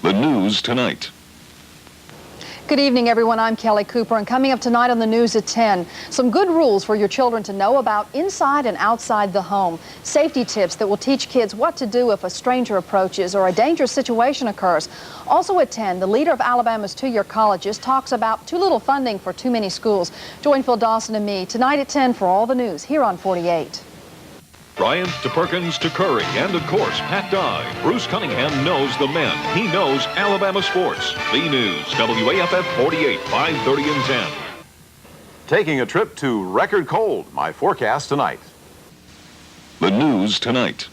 The news tonight. Good evening, everyone. I'm Kelly Cooper, and coming up tonight on the news at 10, some good rules for your children to know about inside and outside the home. Safety tips that will teach kids what to do if a stranger approaches or a dangerous situation occurs. Also at 10, the leader of Alabama's two-year colleges talks about too little funding for too many schools. Join Phil Dawson and me tonight at 10 for all the news here on 48. Bryant to Perkins to Curry, and of course, Pat Dye. Bruce Cunningham knows the men. He knows Alabama sports. The news, WAFF 48, 5:30 and 10. Taking a trip to record cold, my forecast tonight. The news tonight.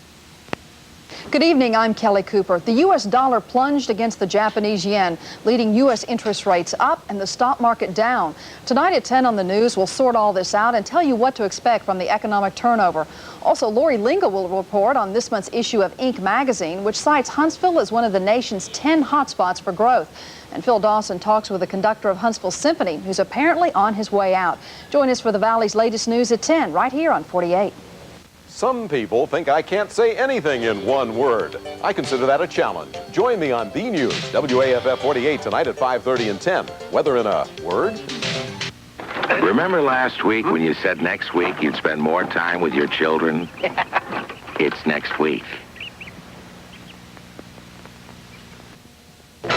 Good evening, I'm Kelly Cooper. The U.S. dollar plunged against the Japanese yen, leading U.S. interest rates up and the stock market down. Tonight at 10 on the news, we'll sort all this out and tell you what to expect from the economic turnover. Also, Lori Linga will report on this month's issue of Inc. magazine, which cites Huntsville as one of the nation's 10 hotspots for growth. And Phil Dawson talks with the conductor of Huntsville Symphony, who's apparently on his way out. Join us for the Valley's latest news at 10, right here on 48. Some people think I can't say anything in one word. I consider that a challenge. Join me on the news, WAFF 48, tonight at 5:30 and 10. Whether in a word. Remember last week when you said next week you'd spend more time with your children? It's next week.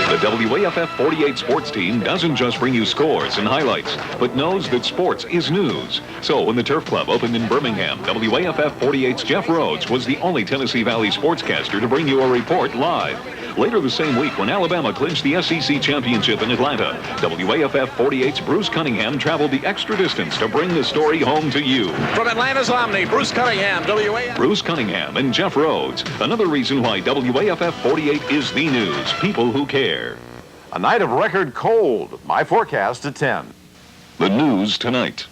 The WAFF 48 sports team doesn't just bring you scores and highlights, but knows that sports is news. So when the Turf Club opened in Birmingham, WAFF 48's Jeff Rhodes was the only Tennessee Valley sportscaster to bring you a report live. Later the same week, when Alabama clinched the SEC championship in Atlanta, WAFF 48's Bruce Cunningham traveled the extra distance to bring the story home to you. From Atlanta's Omni, Bruce Cunningham, WAFF. Bruce Cunningham and Jeff Rhodes. Another reason why WAFF 48 is the news. People who care. A night of record cold. My forecast at 10. The news tonight.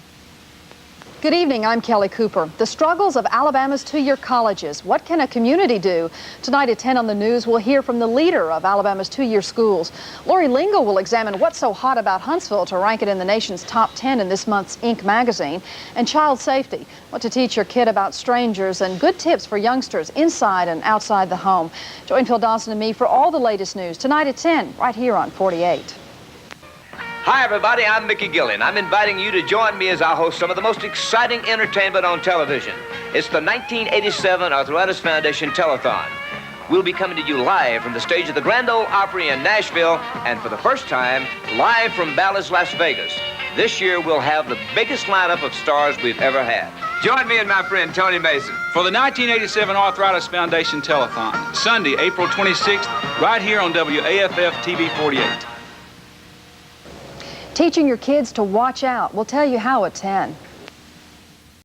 Good evening, I'm Kelly Cooper. The struggles of Alabama's two-year colleges. What can a community do? Tonight at 10 on the news, we'll hear from the leader of Alabama's two-year schools. Lori Linga will examine what's so hot about Huntsville to rank it in the nation's top 10 in this month's Inc. magazine. And child safety, what to teach your kid about strangers, and good tips for youngsters inside and outside the home. Join Phil Dawson and me for all the latest news tonight at 10, right here on 48. Hi, everybody. I'm Mickey Gillian. I'm inviting you to join me as I host some of the most exciting entertainment on television. It's the 1987 Arthritis Foundation Telethon. We'll be coming to you live from the stage of the Grand Ole Opry in Nashville, and for the first time, live from Bally's Las Vegas. This year, we'll have the biggest lineup of stars we've ever had. Join me and my friend Tony Mason for the 1987 Arthritis Foundation Telethon, Sunday, April 26th, right here on WAFF TV 48. Teaching your kids to watch out. We'll tell you how at 10.